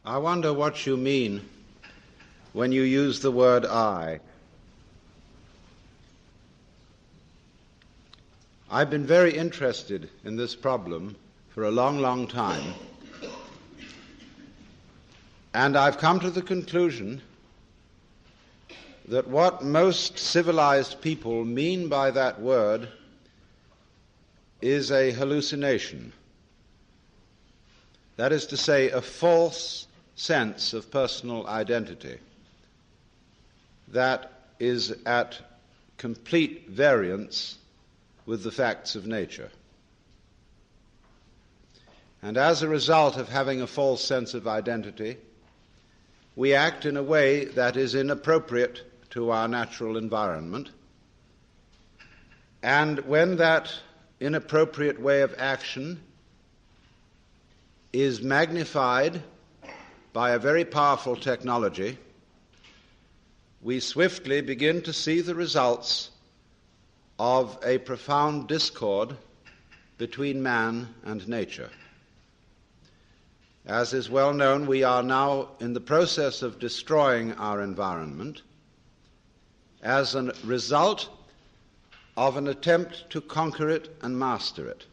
I wonder what you mean when you use the word I. I've been very interested in this problem for a long, long time, and I've come to the conclusion that what most civilized people mean by that word is a hallucination. That is to say, a false sense of personal identity that is at complete variance with the facts of nature. And as a result of having a false sense of identity, we act in a way that is inappropriate to our natural environment. And when that inappropriate way of action is magnified by a very powerful technology, we swiftly begin to see the results of a profound discord between man and nature. As is well known, we are now in the process of destroying our environment as a result of an attempt to conquer it and master it.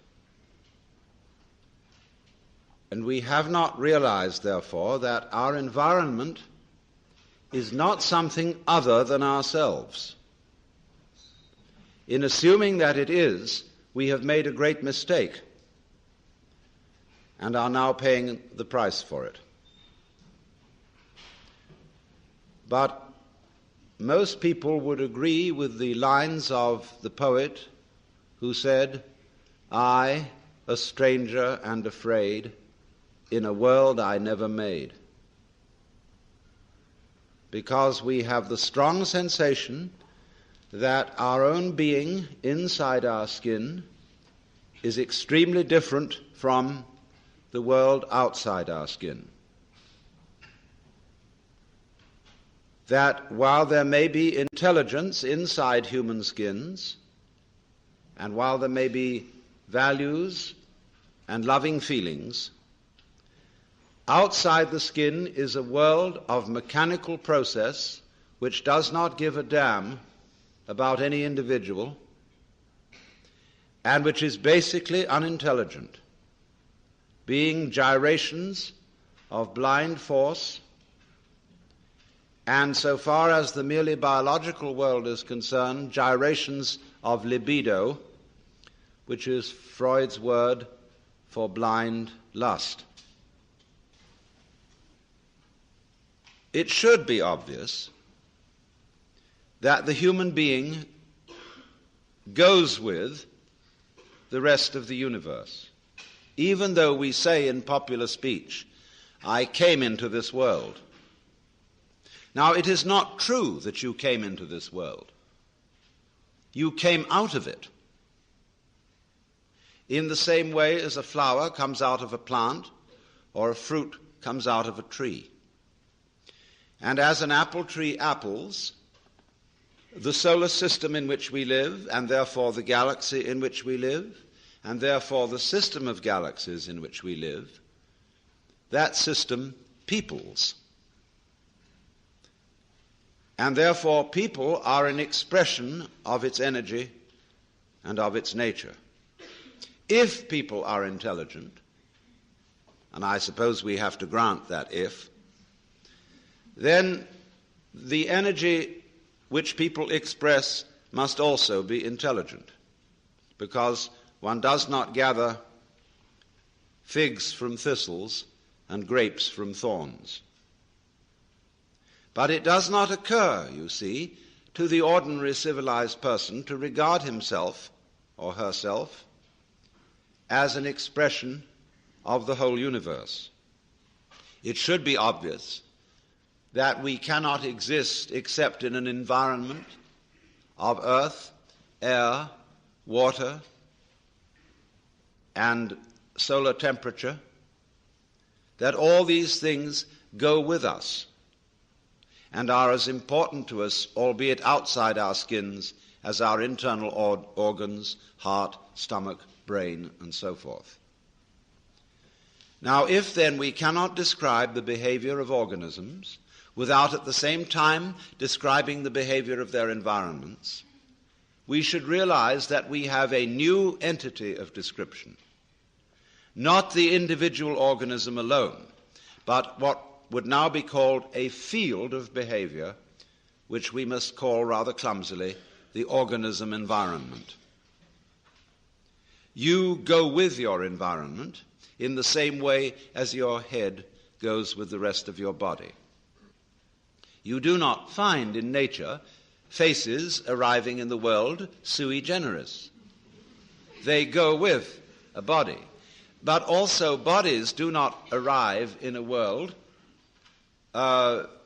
And we have not realized, therefore, that our environment is not something other than ourselves. In assuming that it is, we have made a great mistake and are now paying the price for it. But most people would agree with the lines of the poet who said, "I, a stranger and afraid, in a world I never made." Because we have the strong sensation that our own being inside our skin is extremely different from the world outside our skin. That while there may be intelligence inside human skins, and while there may be values and loving feelings, outside the skin is a world of mechanical process which does not give a damn about any individual and which is basically unintelligent, being gyrations of blind force, and so far as the merely biological world is concerned, gyrations of libido, which is Freud's word for blind lust. It should be obvious that the human being goes with the rest of the universe, even though we say in popular speech, "I came into this world." Now, it is not true that you came into this world. You came out of it. In the same way as a flower comes out of a plant or a fruit comes out of a tree. And as an apple tree apples, the solar system in which we live, and therefore the galaxy in which we live, and therefore the system of galaxies in which we live, that system peoples. And therefore people are an expression of its energy and of its nature. If people are intelligent, and I suppose we have to grant that if, then the energy which people express must also be intelligent, because one does not gather figs from thistles and grapes from thorns. But it does not occur, you see, to the ordinary civilized person to regard himself or herself as an expression of the whole universe. It should be obvious that we cannot exist except in an environment of earth, air, water, and solar temperature, that all these things go with us and are as important to us, albeit outside our skins, as our internal organs, heart, stomach, brain, and so forth. Now, if then we cannot describe the behavior of organisms without at the same time describing the behavior of their environments, we should realize that we have a new entity of description, not the individual organism alone, but what would now be called a field of behavior, which we must call rather clumsily the organism environment. You go with your environment in the same way as your head goes with the rest of your body. You do not find in nature faces arriving in the world sui generis. They go with a body. But also bodies do not arrive in a world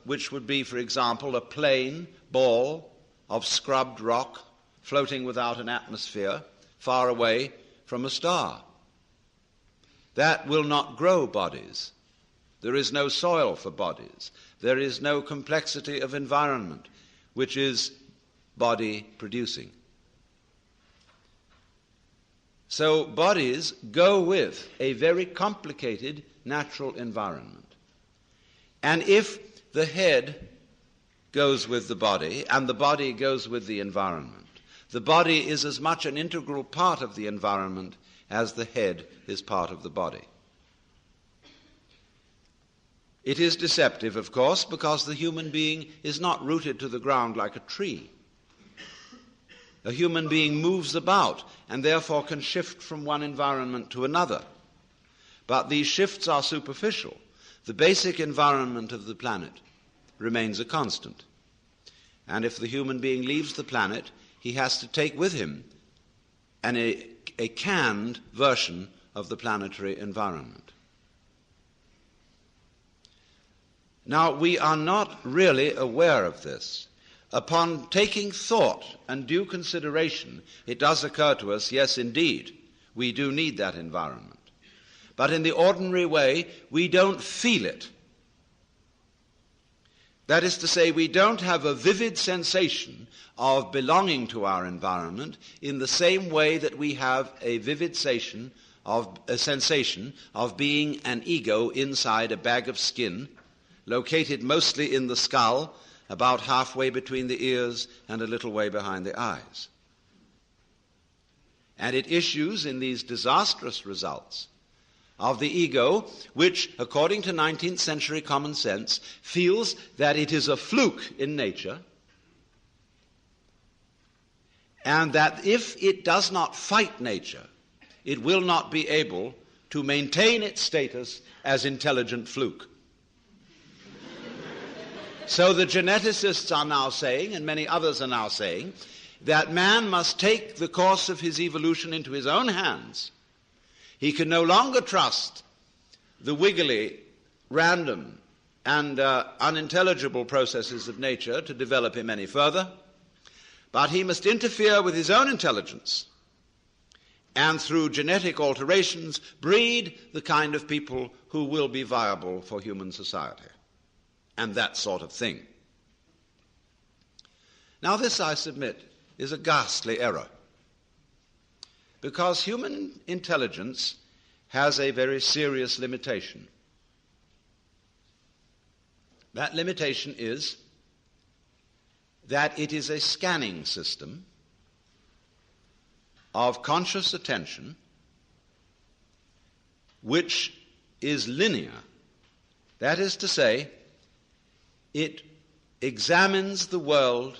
which would be, for example, a plain ball of scrubbed rock floating without an atmosphere far away from a star. That will not grow bodies. There is no soil for bodies. There is no complexity of environment which is body producing. So bodies go with a very complicated natural environment. And if the head goes with the body and the body goes with the environment, the body is as much an integral part of the environment as the head is part of the body. It is deceptive, of course, because the human being is not rooted to the ground like a tree. A human being moves about and therefore can shift from one environment to another. But these shifts are superficial. The basic environment of the planet remains a constant. And if the human being leaves the planet, he has to take with him a canned version of the planetary environment. Now, we are not really aware of this. Upon taking thought and due consideration, it does occur to us, yes, indeed, we do need that environment. But in the ordinary way, we don't feel it. That is to say, we don't have a vivid sensation of belonging to our environment in the same way that we have a vivid sensation of being an ego inside a bag of skin, located mostly in the skull, about halfway between the ears and a little way behind the eyes. And it issues in these disastrous results of the ego, which, according to 19th century common sense, feels that it is a fluke in nature, and that if it does not fight nature, it will not be able to maintain its status as intelligent fluke. So the geneticists are now saying, and many others are now saying, that man must take the course of his evolution into his own hands. He can no longer trust the wiggly, random, and unintelligible processes of nature to develop him any further, but he must interfere with his own intelligence and through genetic alterations breed the kind of people who will be viable for human society. And that sort of thing. Now this, I submit, is a ghastly error, because human intelligence has a very serious limitation. That limitation is that it is a scanning system of conscious attention which is linear. That is to say, it examines the world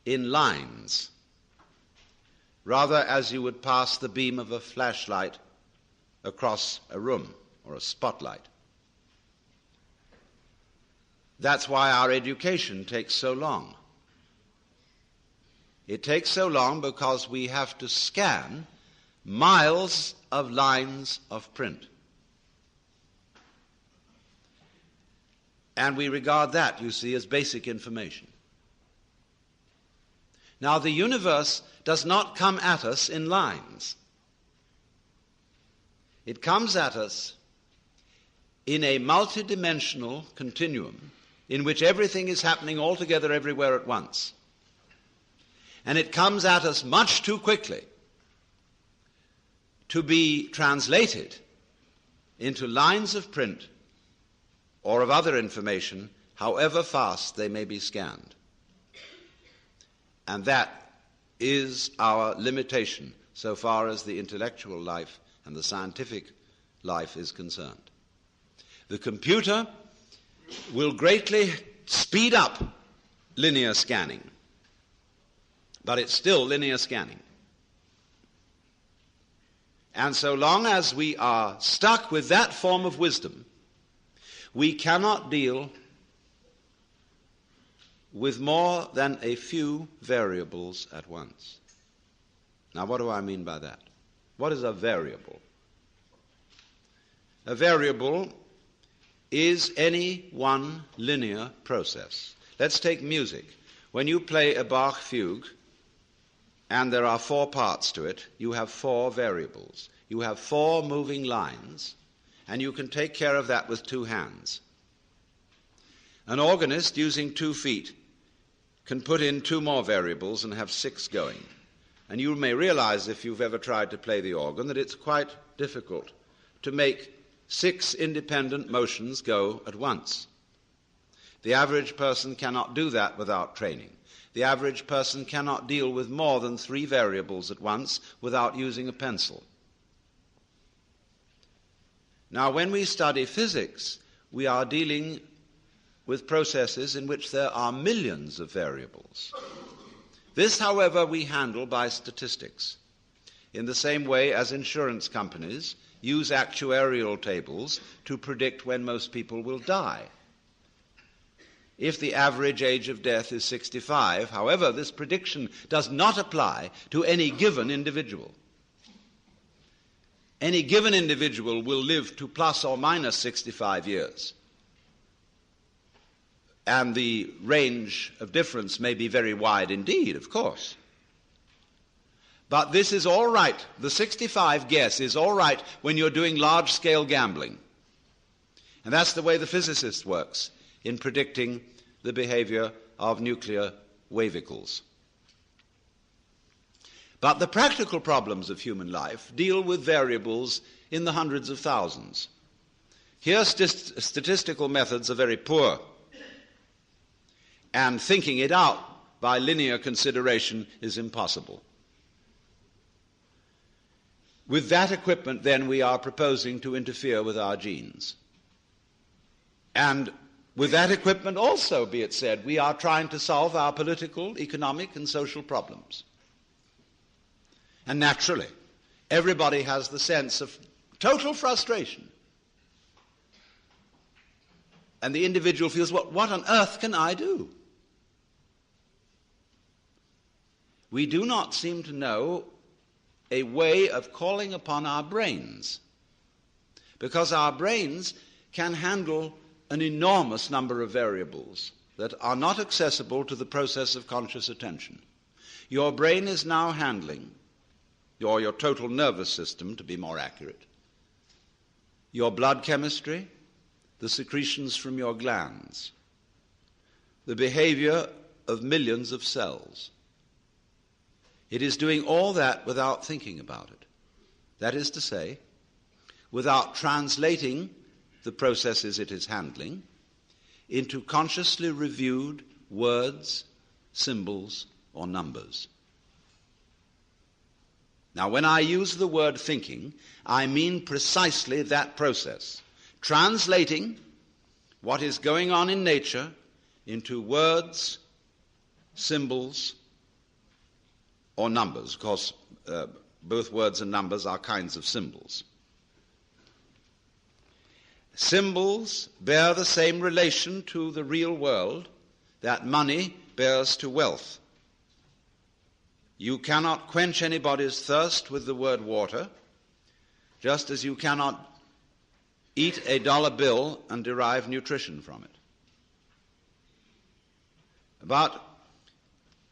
in lines, rather as you would pass the beam of a flashlight across a room or a spotlight. That's why our education takes so long. It takes so long because we have to scan miles of lines of print. And we regard that, you see, as basic information. Now, the universe does not come at us in lines. It comes at us in a multidimensional continuum in which everything is happening all together everywhere at once. And it comes at us much too quickly to be translated into lines of print or of other information, however fast they may be scanned. And that is our limitation so far as the intellectual life and the scientific life is concerned. The computer will greatly speed up linear scanning, but it's still linear scanning. And so long as we are stuck with that form of wisdom, we cannot deal with more than a few variables at once. Now, what do I mean by that? What is a variable? A variable is any one linear process. Let's take music. When you play a Bach fugue, and there are 4 parts to it, you have 4 variables. You have 4 moving lines, and you can take care of that with 2 hands. An organist, using 2 feet, can put in 2 more variables and have 6 going. And you may realize, if you've ever tried to play the organ, that it's quite difficult to make 6 independent motions go at once. The average person cannot do that without training. The average person cannot deal with more than 3 variables at once without using a pencil. Now, when we study physics, we are dealing with processes in which there are millions of variables. This, however, we handle by statistics, in the same way as insurance companies use actuarial tables to predict when most people will die. If the average age of death is 65, however, this prediction does not apply to any given individual. Any given individual will live to plus or minus 65 years. And the range of difference may be very wide indeed, of course. But this is all right. The 65 guess is all right when you're doing large-scale gambling. And that's the way the physicist works in predicting the behavior of nuclear wavicles. But the practical problems of human life deal with variables in the hundreds of thousands. Here, statistical methods are very poor, and thinking it out by linear consideration is impossible. With that equipment, then, we are proposing to interfere with our genes. And with that equipment also, be it said, we are trying to solve our political, economic, and social problems. And naturally, everybody has the sense of total frustration. And the individual feels, well, what on earth can I do? We do not seem to know a way of calling upon our brains, because our brains can handle an enormous number of variables that are not accessible to the process of conscious attention. Your brain is now handling, or your total nervous system, to be more accurate, your blood chemistry, the secretions from your glands, the behavior of millions of cells. It is doing all that without thinking about it. That is to say, without translating the processes it is handling into consciously reviewed words, symbols, or numbers. Now, when I use the word thinking, I mean precisely that process, translating what is going on in nature into words, symbols, or numbers. Of course, both words and numbers are kinds of symbols. Symbols bear the same relation to the real world that money bears to wealth. You cannot quench anybody's thirst with the word water, just as you cannot eat a dollar bill and derive nutrition from it. But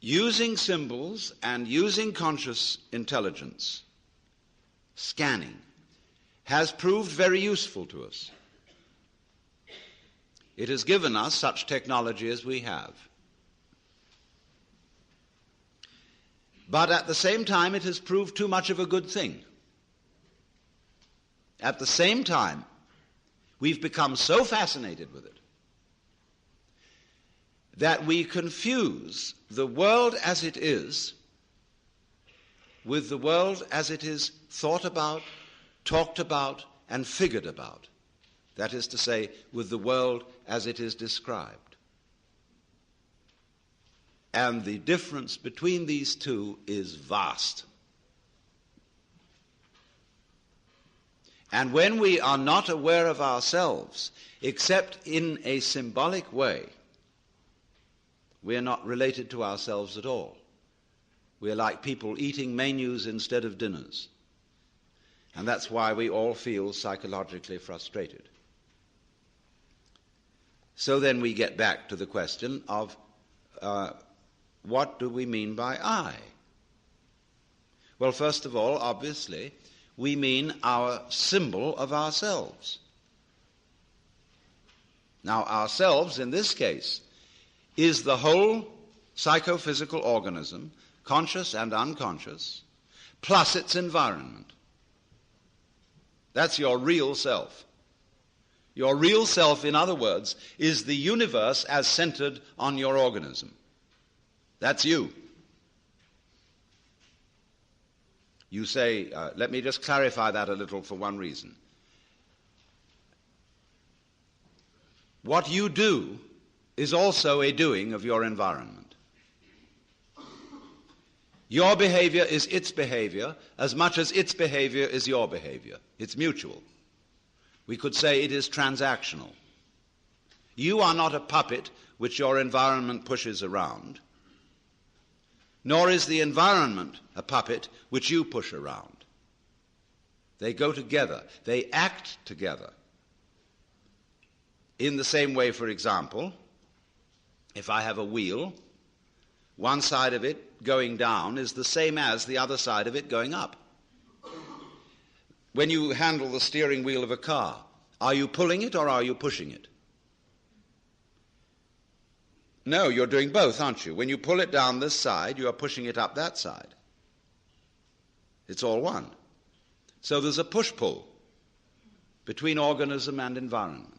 using symbols and using conscious intelligence, scanning, has proved very useful to us. It has given us such technology as we have. But at the same time, it has proved too much of a good thing. At the same time, We've become so fascinated with it that we confuse the world as it is with the world as it is thought about, talked about, and figured about. That is to say, with the world as it is described. And the difference between these two is vast. And when we are not aware of ourselves, except in a symbolic way, we are not related to ourselves at all. We are like people eating menus instead of dinners. And that's why we all feel psychologically frustrated. So then we get back to the question of what do we mean by I? Well, first of all, obviously, we mean our symbol of ourselves. Now, ourselves, in this case, is the whole psychophysical organism, conscious and unconscious, plus its environment. That's your real self. Your real self, in other words, is the universe as centered on your organism. That's you. You say, let me just clarify that a little for one reason. What you do is also a doing of your environment. Your behavior is its behavior as much as its behavior is your behavior. It's mutual. We could say it is transactional. You are not a puppet which your environment pushes around, nor is the environment a puppet which you push around. They go together. They act together. In the same way, for example, if I have a wheel, one side of it going down is the same as the other side of it going up. When you handle the steering wheel of a car, are you pulling it or are you pushing it? No, you're doing both, aren't you? When you pull it down this side, you are pushing it up that side. It's all one. So there's a push-pull between organism and environment.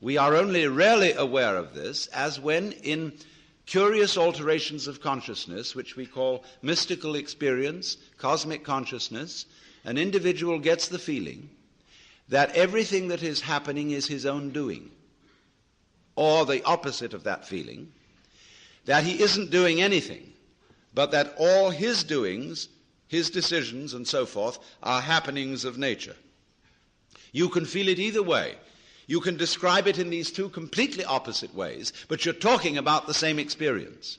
We are only rarely aware of this as when, in curious alterations of consciousness, which we call mystical experience, cosmic consciousness, an individual gets the feeling that everything that is happening is his own doing, or the opposite of that feeling, that he isn't doing anything, but that all his doings, his decisions and so forth, are happenings of nature. You can feel it either way. You can describe it in these two completely opposite ways, but you're talking about the same experience.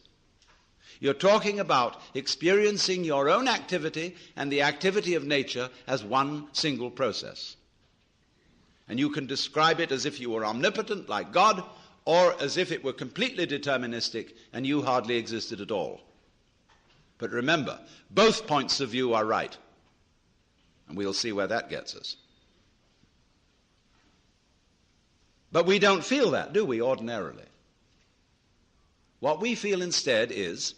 You're talking about experiencing your own activity and the activity of nature as one single process. And you can describe it as if you were omnipotent, like God, or as if it were completely deterministic and you hardly existed at all. But remember, both points of view are right. And we'll see where that gets us. But we don't feel that, do we, ordinarily? What we feel instead is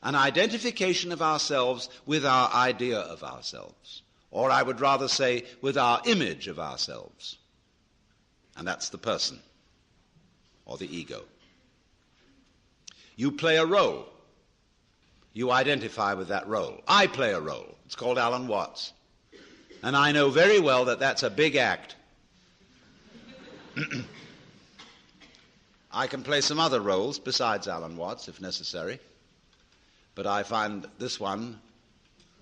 an identification of ourselves with our idea of ourselves, or I would rather say with our image of ourselves. And that's the person, or the ego. You play a role. You identify with that role. I play a role. It's called Alan Watts. And I know very well that that's a big act. I can play some other roles besides Alan Watts, if necessary, but I find this one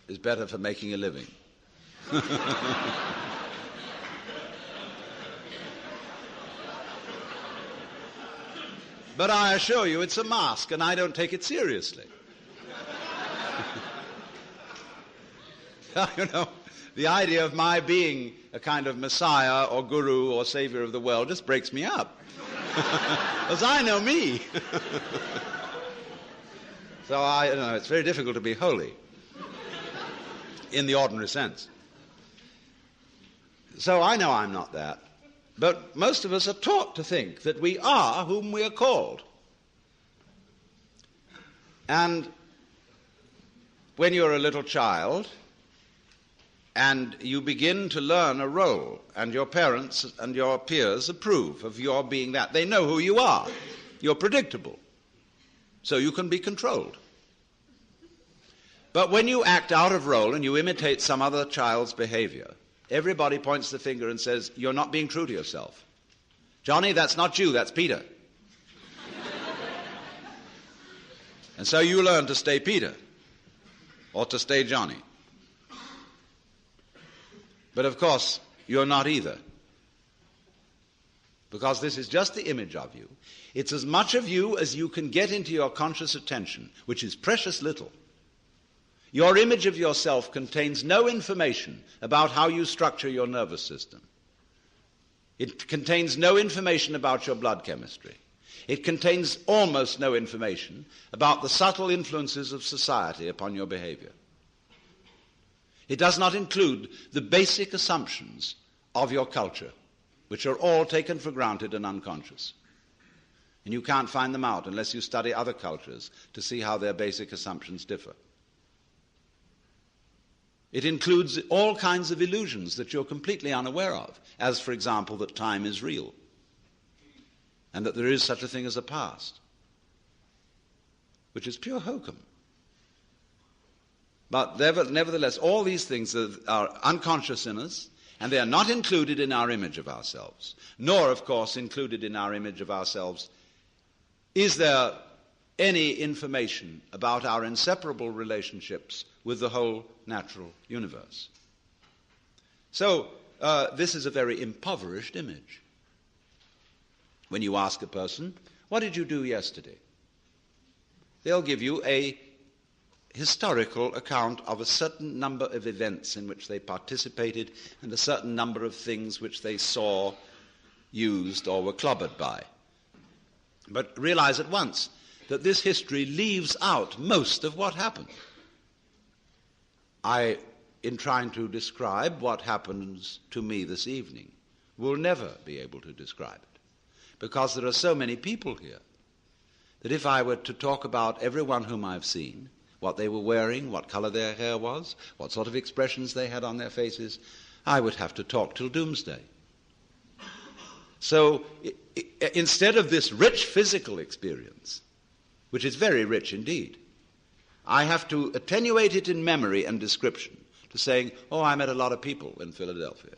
is better for making a living. But I assure you it's a mask, and I don't take it seriously. You know, the idea of my being a kind of messiah or guru or savior of the world just breaks me up. Because I know me. So it's very difficult to be holy in the ordinary sense. So I know I'm not that. But most of us are taught to think that we are whom we are called. And when you're a little child, and you begin to learn a role, and your parents and your peers approve of your being that. They know who you are. You're predictable, so you can be controlled. But when you act out of role and you imitate some other child's behavior, everybody points the finger and says, you're not being true to yourself. Johnny, that's not you, that's Peter. And so you learn to stay Peter or to stay Johnny. But of course, you're not either. Because this is just the image of you. It's as much of you as you can get into your conscious attention, which is precious little. Your image of yourself contains no information about how you structure your nervous system. It contains no information about your blood chemistry. It contains almost no information about the subtle influences of society upon your behavior. It does not include the basic assumptions of your culture, which are all taken for granted and unconscious. And you can't find them out unless you study other cultures to see how their basic assumptions differ. It includes all kinds of illusions that you're completely unaware of, as, for example, that time is real and that there is such a thing as a past, which is pure hokum. But nevertheless, all these things are unconscious in us, and they are not included in our image of ourselves, nor, of course, included in our image of ourselves is there any information about our inseparable relationships with the whole natural universe. So this is a very impoverished image. When you ask a person, what did you do yesterday? They'll give you a historical account of a certain number of events in which they participated and a certain number of things which they saw, used, or were clobbered by. But realize at once that this history leaves out most of what happened. I, in trying to describe what happens to me this evening, will never be able to describe it, because there are so many people here that if I were to talk about everyone whom I've seen, what they were wearing, what color their hair was, what sort of expressions they had on their faces, I would have to talk till doomsday. So instead of this rich physical experience, which is very rich indeed, I have to attenuate it in memory and description to saying, oh, I met a lot of people in Philadelphia.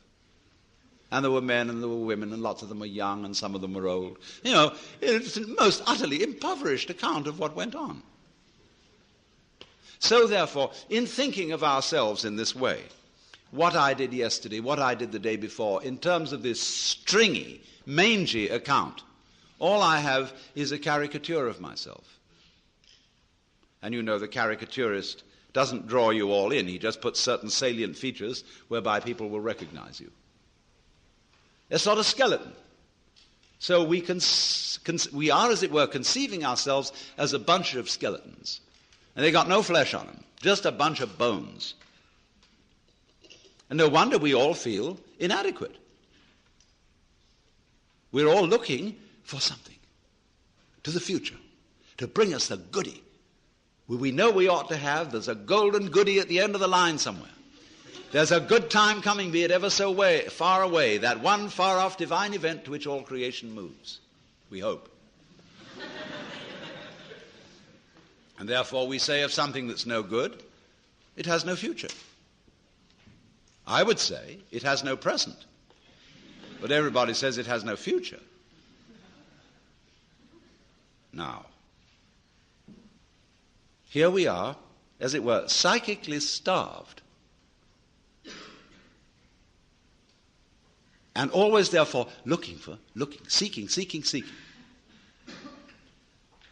And there were men and there were women, and lots of them were young and some of them were old. You know, it's a most utterly impoverished account of what went on. So therefore, in thinking of ourselves in this way, what I did yesterday, what I did the day before, in terms of this stringy, mangy account, all I have is a caricature of myself. And you know the caricaturist doesn't draw you all in. He just puts certain salient features whereby people will recognize you. It's not a skeleton. So we are, as it were, conceiving ourselves as a bunch of skeletons. And they got no flesh on them, just a bunch of bones. And no wonder we all feel inadequate. We're all looking for something to the future, to bring us the goodie. We know we ought to have, there's a golden goodie at the end of the line somewhere. There's a good time coming, be it ever so far away, that one far-off divine event to which all creation moves. We hope. And therefore we say of something that's no good, it has no future. I would say it has no present. But everybody says it has no future. Now, here we are, as it were, psychically starved. And always, therefore, looking, seeking.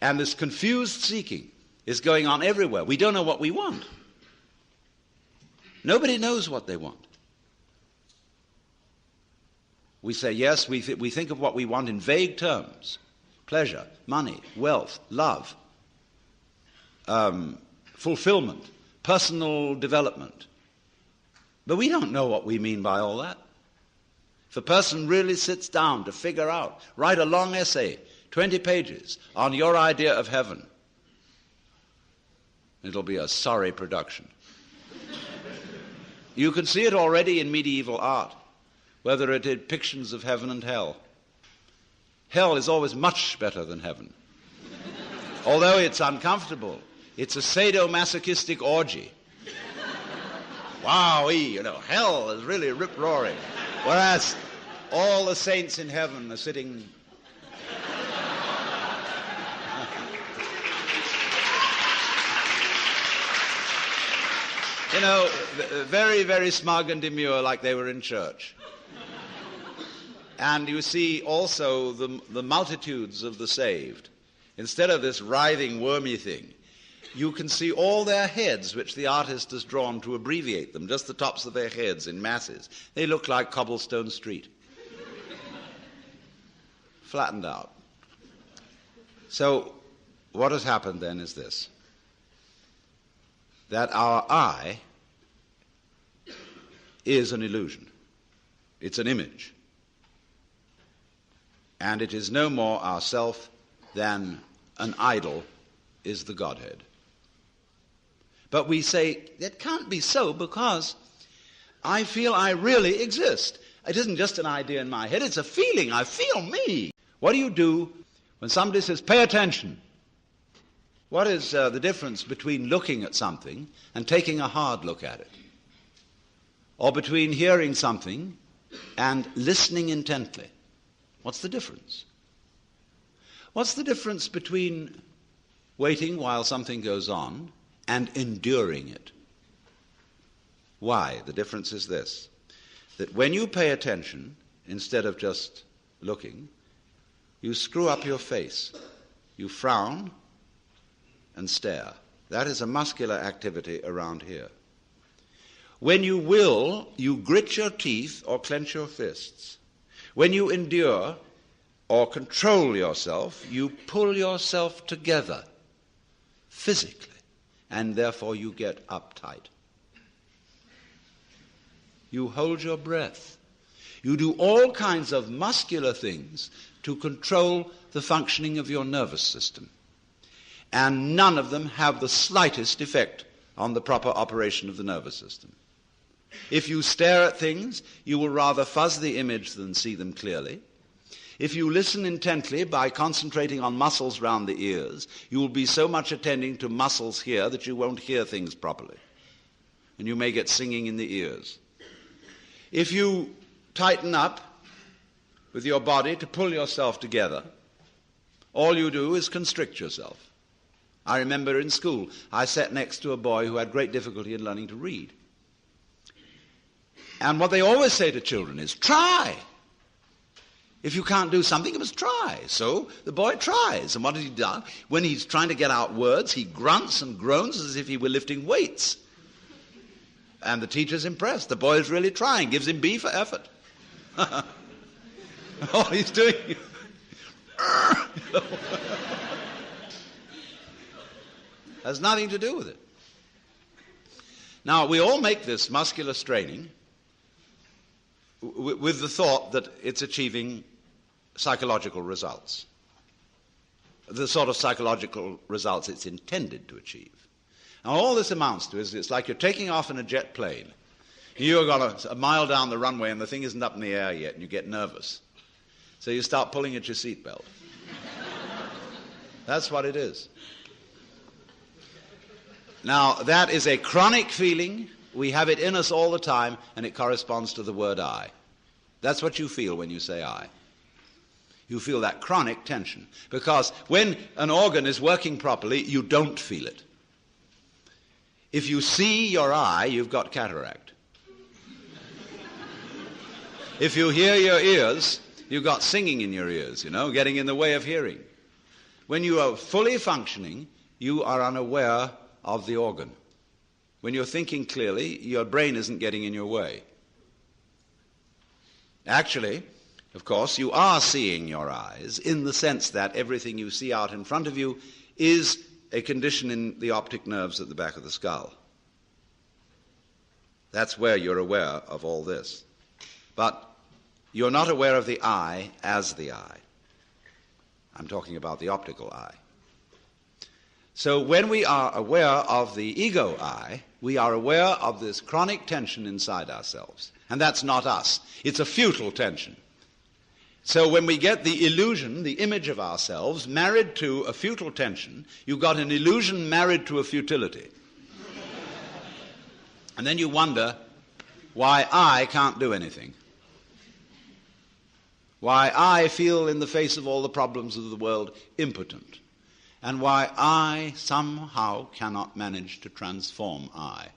And this confused seeking is going on everywhere. We don't know what we want. Nobody knows what they want. We say, yes, we think of what we want in vague terms. Pleasure, money, wealth, love, fulfillment, personal development. But we don't know what we mean by all that. If a person really sits down to figure out, write a long essay, 20 pages, on your idea of heaven, it'll be a sorry production. You can see it already in medieval art, whether it is depictions of heaven and hell. Hell is always much better than heaven. Although it's uncomfortable, it's a sadomasochistic orgy. Wowee, hell is really rip-roaring. Whereas all the saints in heaven are sitting... very, very smug and demure, like they were in church. And you see also the multitudes of the saved. Instead of this writhing, wormy thing, you can see all their heads, which the artist has drawn to abbreviate them, just the tops of their heads in masses. They look like cobblestone street. Flattened out. So what has happened then is this, that our eye is an illusion. It's an image. And it is no more ourself than an idol is the Godhead. But we say, it can't be so because I feel I really exist. It isn't just an idea in my head, it's a feeling. I feel me. What do you do when somebody says, pay attention? What is the difference between looking at something and taking a hard look at it? Or between hearing something and listening intently? What's the difference? What's the difference between waiting while something goes on and enduring it? Why? The difference is this, that when you pay attention, instead of just looking, you screw up your face. You frown and stare. That is a muscular activity around here. When you will, you grit your teeth or clench your fists. When you endure or control yourself, you pull yourself together physically, and therefore you get uptight. You hold your breath. You do all kinds of muscular things to control the functioning of your nervous system. And none of them have the slightest effect on the proper operation of the nervous system. If you stare at things, you will rather fuzz the image than see them clearly. If you listen intently by concentrating on muscles round the ears, you will be so much attending to muscles here that you won't hear things properly. And you may get singing in the ears. If you tighten up with your body to pull yourself together, all you do is constrict yourself. I remember in school, I sat next to a boy who had great difficulty in learning to read. And what they always say to children is, try. If you can't do something, you must try. So the boy tries. And what has he done? When he's trying to get out words, he grunts and groans as if he were lifting weights. And the teacher's impressed. The boy is really trying, gives him B for effort. All he's doing... has nothing to do with it. Now, we all make this muscular straining with the thought that it's achieving psychological results, the sort of psychological results it's intended to achieve. Now, all this amounts to is it's like you're taking off in a jet plane. You've got a mile down the runway and the thing isn't up in the air yet, and you get nervous. So you start pulling at your seatbelt. That's what it is. Now, that is a chronic feeling. We have it in us all the time, and it corresponds to the word I. That's what you feel when you say I. You feel that chronic tension. Because when an organ is working properly, you don't feel it. If you see your eye, you've got cataract. If you hear your ears, you've got singing in your ears, getting in the way of hearing. When you are fully functioning, you are unaware of the organ. When you're thinking clearly, your brain isn't getting in your way. Actually, of course, you are seeing your eyes in the sense that everything you see out in front of you is a condition in the optic nerves at the back of the skull. That's where you're aware of all this. But you're not aware of the eye as the eye. I'm talking about the optical eye. So when we are aware of the ego I, we are aware of this chronic tension inside ourselves. And that's not us. It's a futile tension. So when we get the illusion, the image of ourselves, married to a futile tension, you've got an illusion married to a futility. And then you wonder why I can't do anything. Why I feel in the face of all the problems of the world impotent. And why I somehow cannot manage to transform I.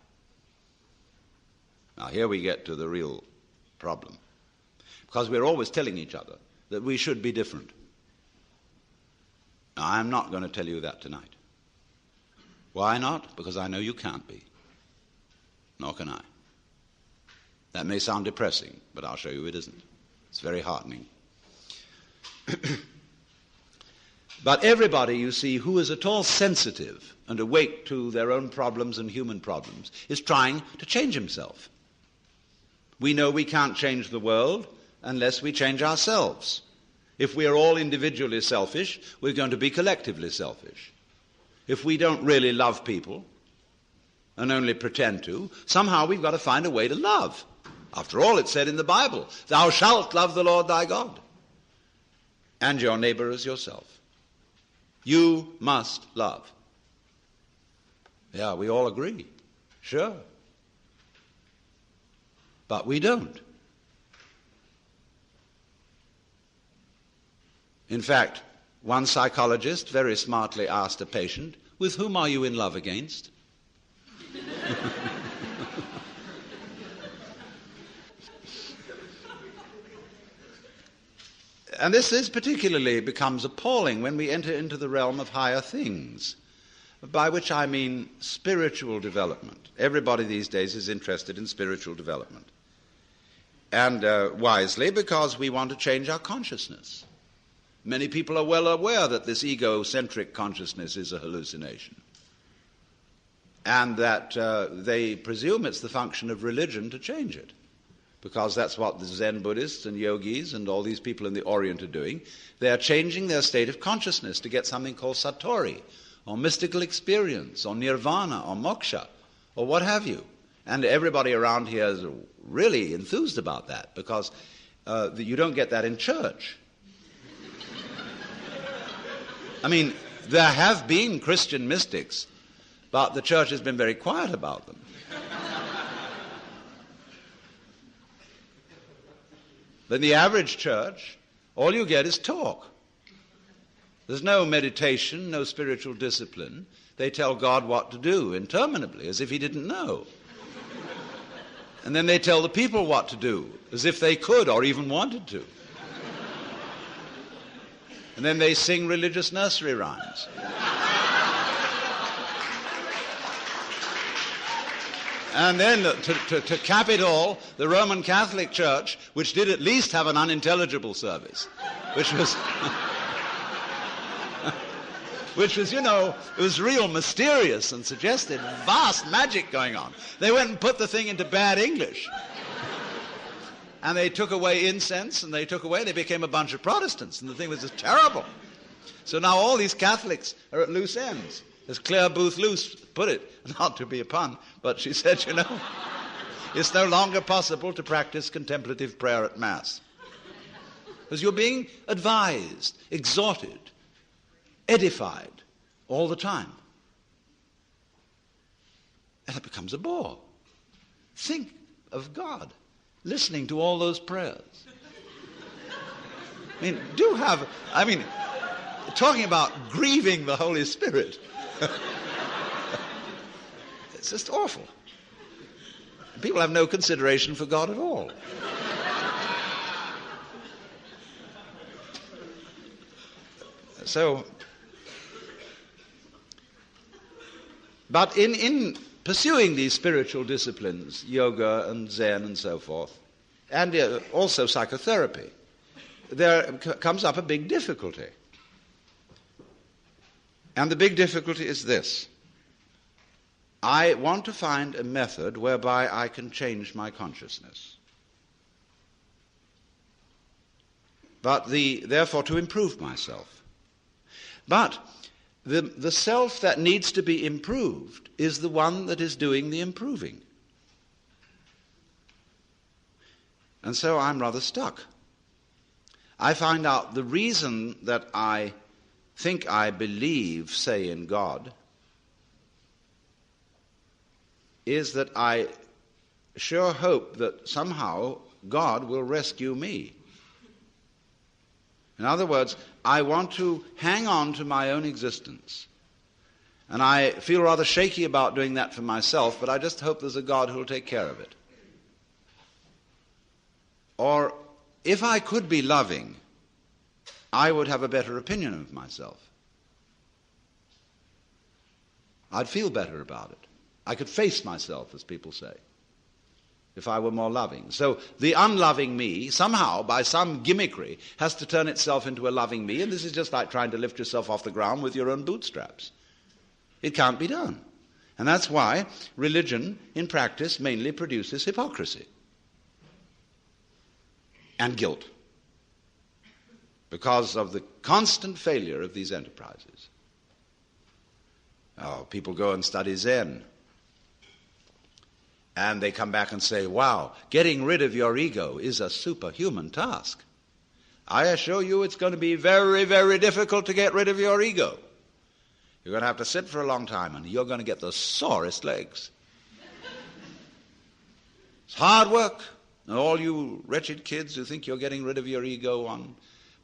Now here we get to the real problem. Because we're always telling each other that we should be different. Now, I'm not going to tell you that tonight. Why not? Because I know you can't be. Nor can I. That may sound depressing, but I'll show you it isn't. It's very heartening. But everybody, you see, who is at all sensitive and awake to their own problems and human problems is trying to change himself. We know we can't change the world unless we change ourselves. If we are all individually selfish, we're going to be collectively selfish. If we don't really love people and only pretend to, somehow we've got to find a way to love. After all, it's said in the Bible, thou shalt love the Lord thy God and your neighbor as yourself. You must love. Yeah, we all agree. Sure. But we don't. In fact, one psychologist very smartly asked a patient, with whom are you in love against? And this particularly becomes appalling when we enter into the realm of higher things, by which I mean spiritual development. Everybody these days is interested in spiritual development. And wisely, because we want to change our consciousness. Many people are well aware that this egocentric consciousness is a hallucination. And that they presume it's the function of religion to change it. Because that's what the Zen Buddhists and yogis and all these people in the Orient are doing. They are changing their state of consciousness to get something called satori, or mystical experience, or nirvana, or moksha, or what have you. And everybody around here is really enthused about that, because you don't get that in church. I mean, there have been Christian mystics, but the church has been very quiet about them. In the average church, all you get is talk. There's no meditation, no spiritual discipline. They tell God what to do interminably, as if he didn't know. And then they tell the people what to do, as if they could or even wanted to. And then they sing religious nursery rhymes. And then, to cap it all, the Roman Catholic Church, which did at least have an unintelligible service, which was, you know, it was real mysterious and suggested vast magic going on. They went and put the thing into bad English. And they took away incense, and they became a bunch of Protestants, and the thing was just terrible. So now all these Catholics are at loose ends. As Claire Booth Luce put it, not to be a pun, but she said, you know, it's no longer possible to practice contemplative prayer at Mass. Because you're being advised, exhorted, edified all the time. And it becomes a bore. Think of God listening to all those prayers. I mean, talking about grieving the Holy Spirit. It's just awful. People have no consideration for God at all. So, but in pursuing these spiritual disciplines, yoga and Zen and so forth, and also psychotherapy, there comes up a big difficulty. And the big difficulty is this. I want to find a method whereby I can change my consciousness. But therefore to improve myself. But the self that needs to be improved is the one that is doing the improving. And so I'm rather stuck. I find out the reason that I think I believe, say, in God, is that I sure hope that somehow God will rescue me. In other words, I want to hang on to my own existence. And I feel rather shaky about doing that for myself, but I just hope there's a God who will take care of it. Or if I could be loving, I would have a better opinion of myself. I'd feel better about it. I could face myself, as people say, if I were more loving. So the unloving me, somehow, by some gimmickry, has to turn itself into a loving me, and this is just like trying to lift yourself off the ground with your own bootstraps. It can't be done. And that's why religion, in practice, mainly produces hypocrisy and guilt, because of the constant failure of these enterprises. Oh, people go and study Zen, and they come back and say, wow, getting rid of your ego is a superhuman task. I assure you it's going to be very, very difficult to get rid of your ego. You're going to have to sit for a long time, and you're going to get the sorest legs. It's hard work. And all you wretched kids who think you're getting rid of your ego on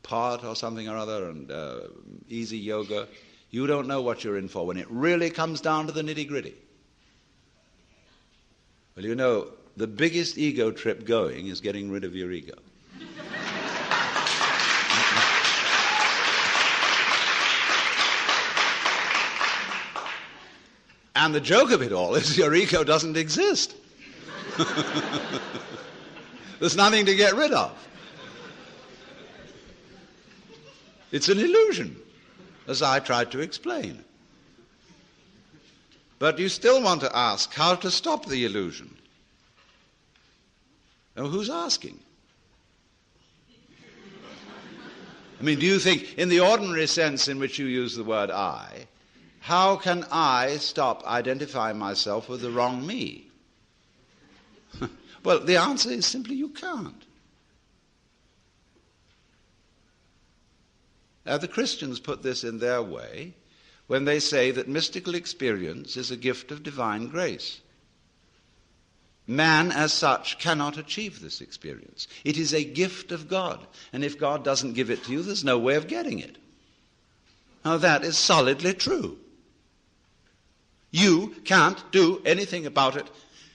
pot or something or other and easy yoga, you don't know what you're in for when it really comes down to the nitty-gritty. Well, you know, the biggest ego trip going is getting rid of your ego. And the joke of it all is your ego doesn't exist. There's nothing to get rid of. It's an illusion, as I tried to explain. But you still want to ask how to stop the illusion. Now, who's asking? I mean, do you think, in the ordinary sense in which you use the word I, how can I stop identifying myself with the wrong me? Well, the answer is simply you can't. Now, the Christians put this in their way when they say that mystical experience is a gift of divine grace. Man, as such, cannot achieve this experience. It is a gift of God, and if God doesn't give it to you, there's no way of getting it. Now, that is solidly true. You can't do anything about it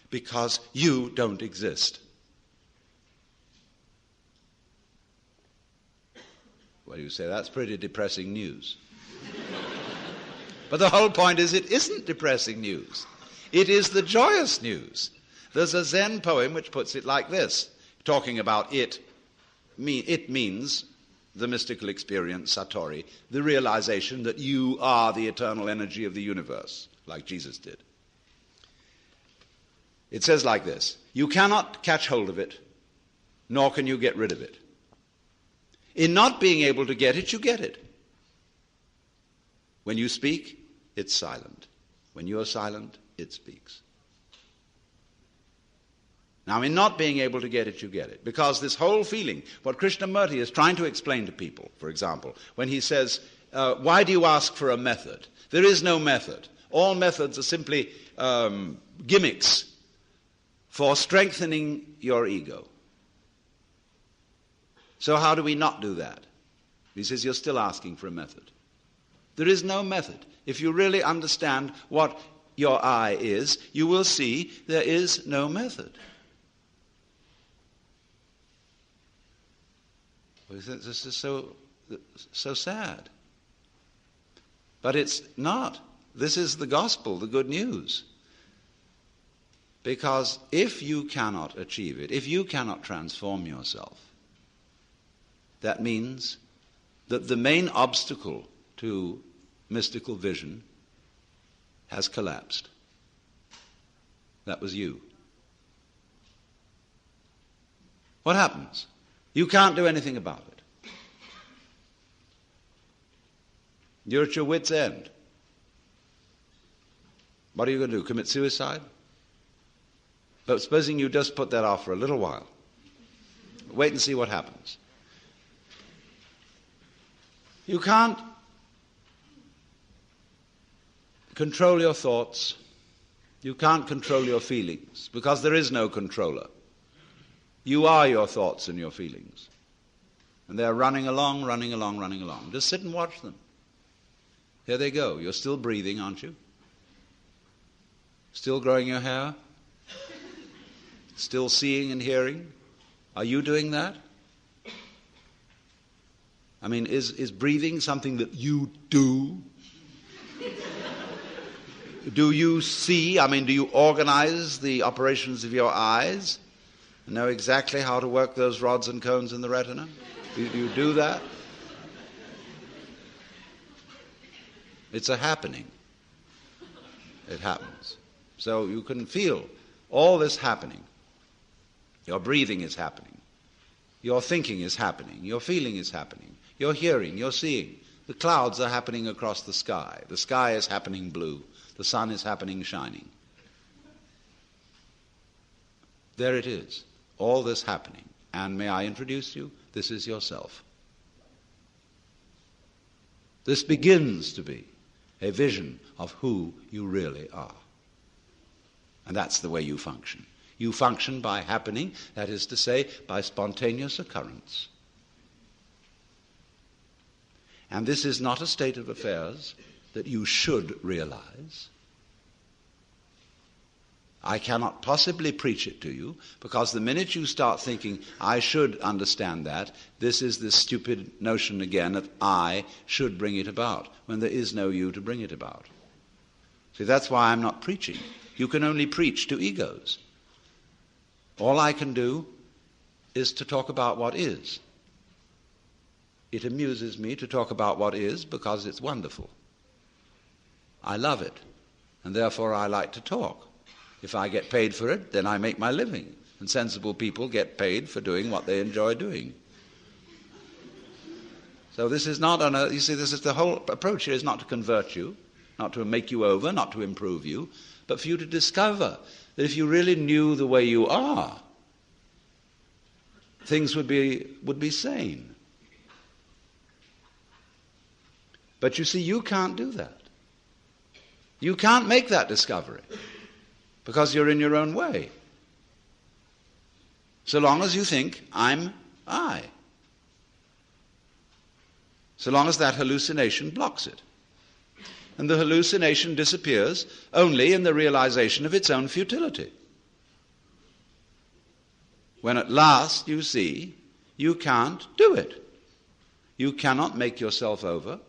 because you don't exist. Well, you say, that's pretty depressing news. But the whole point is it isn't depressing news. It is the joyous news. There's a Zen poem which puts it like this, talking about it. It means the mystical experience, Satori, the realization that you are the eternal energy of the universe, like Jesus did. It says like this: you cannot catch hold of it, nor can you get rid of it. In not being able to get it, you get it. When you speak, it's silent. When you are silent, it speaks. Now, in not being able to get it, you get it. Because this whole feeling, what Krishnamurti is trying to explain to people, for example, when he says, why do you ask for a method? There is no method. All methods are simply gimmicks for strengthening your ego. So how do we not do that? He says, you're still asking for a method. There is no method. If you really understand what your I is, you will see there is no method. Well, this is so sad. But it's not. This is the gospel, the good news. Because if you cannot achieve it, if you cannot transform yourself, that means that the main obstacle to mystical vision has collapsed. That was you. What happens? You can't do anything about it. You're at your wit's end. What are you going to do? Commit suicide? But supposing you just put that off for a little while. Wait and see what happens. You can't control your thoughts. You can't control your feelings because there is no controller. You are your thoughts and your feelings. And they're running along, running along, running along. Just sit and watch them. Here they go. You're still breathing, aren't you? Still growing your hair? Still seeing and hearing? Are you doing that? I mean, is breathing something that you do? Do you see? I mean, do you organize the operations of your eyes? Know exactly how to work those rods and cones in the retina? Do you do that? It's a happening. It happens. So you can feel all this happening. Your breathing is happening. Your thinking is happening. Your feeling is happening. Your hearing, your seeing. The clouds are happening across the sky. The sky is happening blue. The sun is happening shining. There it is. All this happening. And may I introduce you? This is yourself. This begins to be a vision of who you really are. And that's the way you function. You function by happening, that is to say, by spontaneous occurrence. And this is not a state of affairs that you should realize. I cannot possibly preach it to you, because the minute you start thinking, I should understand that, this is this stupid notion again that I should bring it about, when there is no you to bring it about. See, that's why I'm not preaching. You can only preach to egos. All I can do is to talk about what is. It amuses me to talk about what is because it's wonderful. I love it, and therefore I like to talk. If I get paid for it, then I make my living. And sensible people get paid for doing what they enjoy doing. So this is not you see, this is the whole approach here is not to convert you, not to make you over, not to improve you, but for you to discover that if you really knew the way you are, things would be sane. But you see, you can't do that. You can't make that discovery because you're in your own way. So long as you think, I'm I. So long as that hallucination blocks it. And the hallucination disappears only in the realization of its own futility. When at last you see you can't do it. You cannot make yourself over.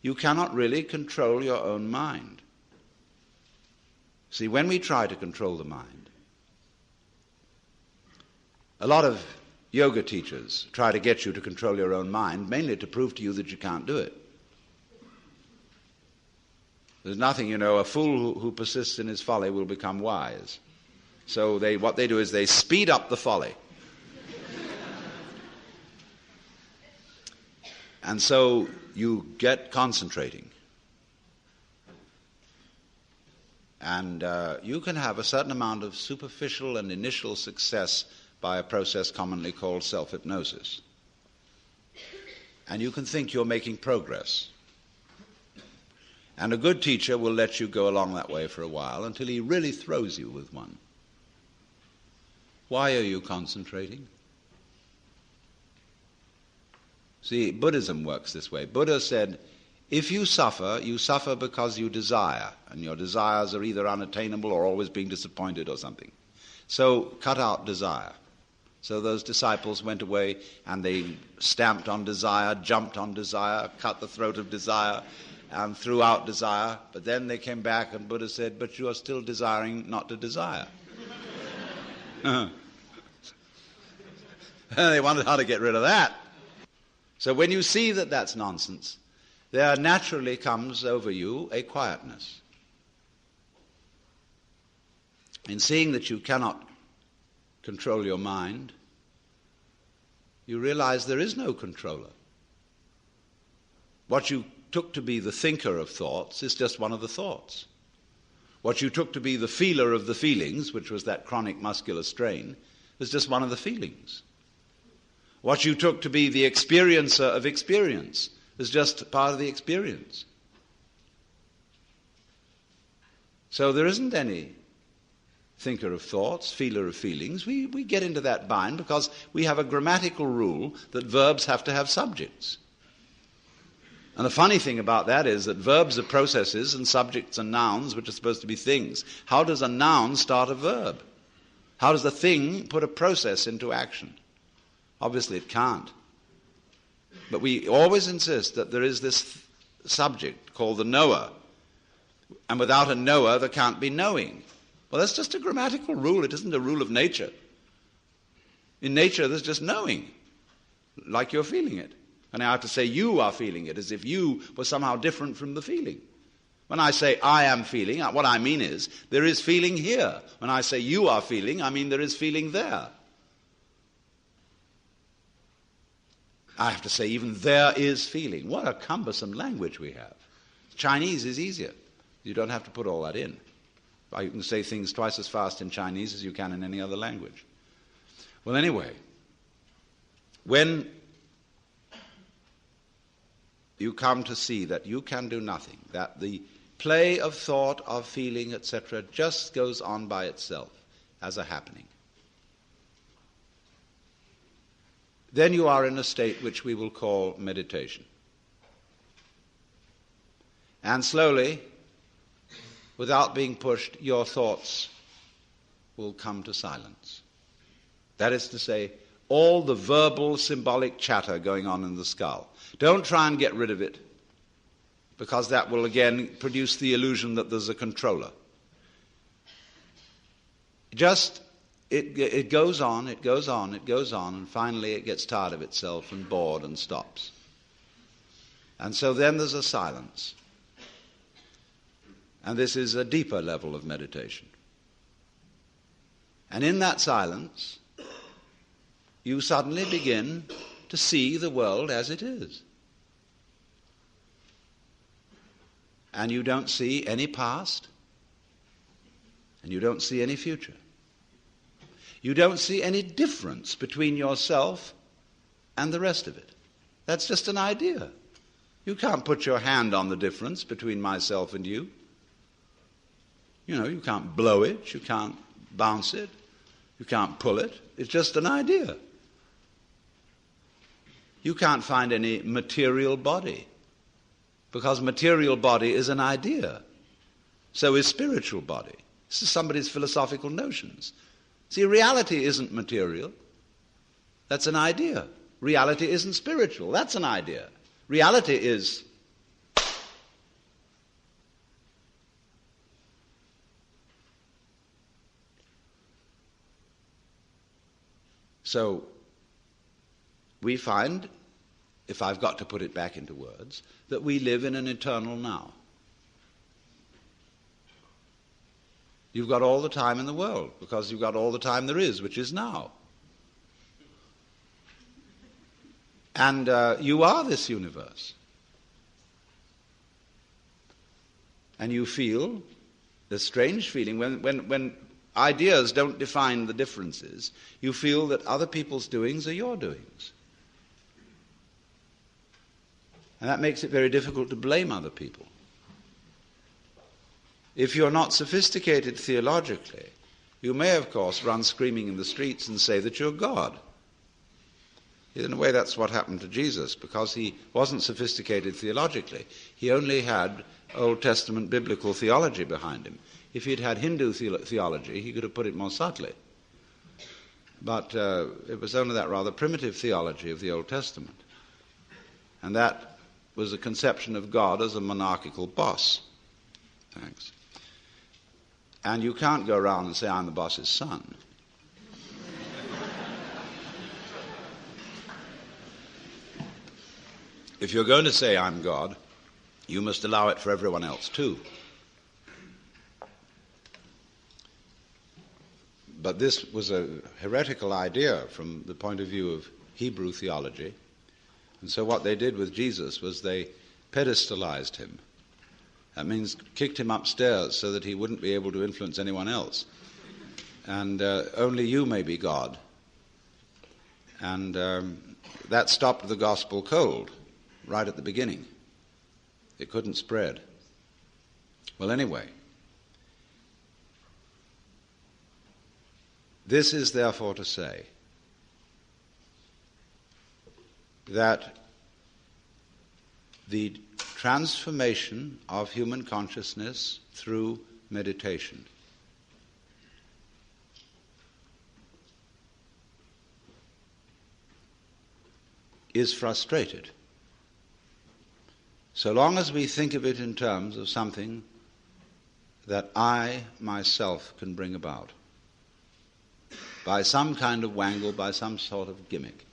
You cannot really control your own mind. See, when we try to control the mind, a lot of yoga teachers try to get you to control your own mind, mainly to prove to you that you can't do it. There's nothing, a fool who persists in his folly will become wise. So what they do is they speed up the folly. And so you get concentrating. And you can have a certain amount of superficial and initial success by a process commonly called self-hypnosis. And you can think you're making progress. And a good teacher will let you go along that way for a while until he really throws you with one. Why are you concentrating? See, Buddhism works this way. Buddha said, if you suffer because you desire, and your desires are either unattainable or always being disappointed or something. So cut out desire. So those disciples went away and they stamped on desire, jumped on desire, cut the throat of desire, and threw out desire. But then they came back and Buddha said, but you are still desiring not to desire. They wondered how to get rid of that. So when you see that that's nonsense, there naturally comes over you a quietness. In seeing that you cannot control your mind, you realize there is no controller. What you took to be the thinker of thoughts is just one of the thoughts. What you took to be the feeler of the feelings, which was that chronic muscular strain, was just one of the feelings. What you took to be the experiencer of experience was just part of the experience. So there isn't any thinker of thoughts, feeler of feelings. We get into that bind because we have a grammatical rule that verbs have to have subjects. And the funny thing about that is that verbs are processes and subjects are nouns, which are supposed to be things. How does a noun start a verb? How does a thing put a process into action? Obviously it can't. But we always insist that there is this subject called the knower. And without a knower, there can't be knowing. Well, that's just a grammatical rule. It isn't a rule of nature. In nature, there's just knowing, like you're feeling it. And I have to say you are feeling it, as if you were somehow different from the feeling. When I say I am feeling, what I mean is there is feeling here. When I say you are feeling, I mean there is feeling there. I have to say even there is feeling. What a cumbersome language we have. Chinese is easier. You don't have to put all that in. You can say things twice as fast in Chinese as you can in any other language. Well, anyway, when you come to see that you can do nothing, that the play of thought, of feeling, etc., just goes on by itself as a happening, then you are in a state which we will call meditation. And slowly, without being pushed, your thoughts will come to silence. That is to say, all the verbal, symbolic chatter going on in the skull. Don't try and get rid of it, because that will again produce the illusion that there's a controller. Just, it goes on, it goes on, it goes on, and finally it gets tired of itself and bored and stops. And so then there's a silence. And this is a deeper level of meditation. And in that silence, you suddenly begin to see the world as it is. And you don't see any past, and you don't see any future. You don't see any difference between yourself and the rest of it. That's just an idea. You can't put your hand on the difference between myself and you. You can't blow it, you can't bounce it, you can't pull it. It's just an idea. You can't find any material body, because material body is an idea. So is spiritual body. This is somebody's philosophical notions. See, reality isn't material. That's an idea. Reality isn't spiritual. That's an idea. Reality is so we find, if I've got to put it back into words, that we live in an eternal now. You've got all the time in the world, because you've got all the time there is, which is now. And you are this universe. And you feel the strange feeling when ideas don't define the differences, you feel that other people's doings are your doings. And that makes it very difficult to blame other people. If you're not sophisticated theologically, you may, of course, run screaming in the streets and say that you're God. In a way, that's what happened to Jesus, because he wasn't sophisticated theologically. He only had Old Testament biblical theology behind him. If he'd had Hindu theology, he could have put it more subtly. But it was only that rather primitive theology of the Old Testament. And that was a conception of God as a monarchical boss. Thanks. And you can't go around and say, I'm the boss's son. If you're going to say I'm God, you must allow it for everyone else too. But this was a heretical idea from the point of view of Hebrew theology. And so what they did with Jesus was they pedestalized him. That means kicked him upstairs so that he wouldn't be able to influence anyone else. And only you may be God. And that stopped the gospel cold right at the beginning. It couldn't spread. Well, anyway, this is therefore to say that the transformation of human consciousness through meditation is frustrated so long as we think of it in terms of something that I myself can bring about by some kind of wangle, by some sort of gimmick.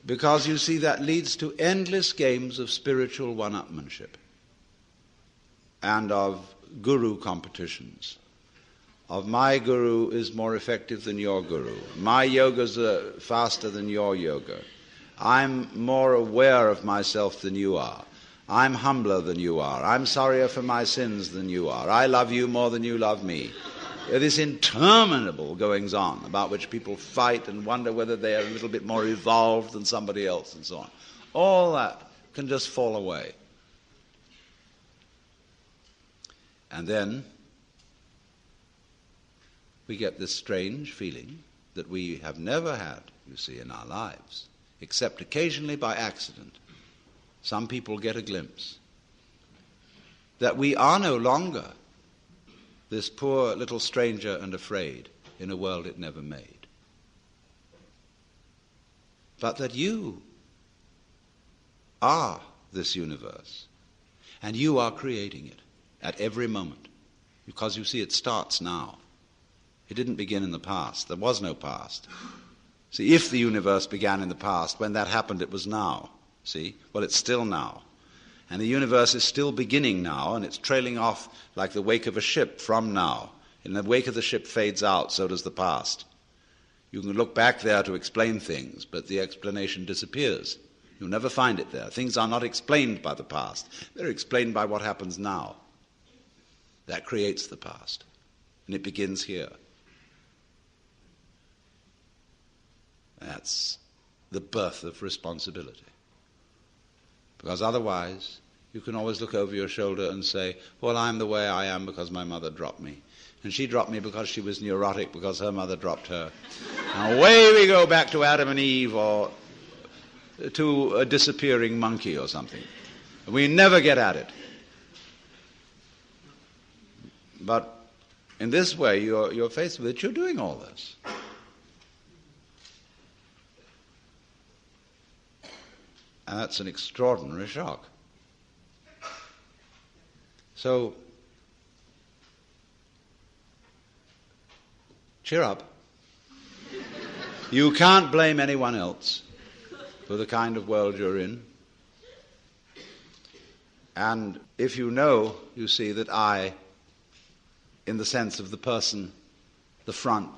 Because, you see, that leads to endless games of spiritual one-upmanship and of guru competitions, of my guru is more effective than your guru, my yoga's faster than your yoga, I'm more aware of myself than you are, I'm humbler than you are, I'm sorrier for my sins than you are, I love you more than you love me. This interminable goings-on about which people fight and wonder whether they are a little bit more evolved than somebody else and so on. All that can just fall away. And then we get this strange feeling that we have never had, you see, in our lives, except occasionally by accident. Some people get a glimpse that we are no longer this poor little stranger and afraid in a world it never made. But that you are this universe, and you are creating it at every moment, because you see it starts now. It didn't begin in the past. There was no past. See, if the universe began in the past, when that happened it was now. See? Well, it's still now. And the universe is still beginning now, and it's trailing off like the wake of a ship from now. And the wake of the ship fades out, so does the past. You can look back there to explain things, but the explanation disappears. You'll never find it there. Things are not explained by the past. They're explained by what happens now. That creates the past. And it begins here. That's the birth of responsibility. Because otherwise, you can always look over your shoulder and say, well, I'm the way I am because my mother dropped me. And she dropped me because she was neurotic because her mother dropped her. And away we go back to Adam and Eve or to a disappearing monkey or something. We never get at it. But in this way, you're faced with it, you're doing all this. And that's an extraordinary shock. So, cheer up. You can't blame anyone else for the kind of world you're in. And if you know, you see, that I, in the sense of the person, the front,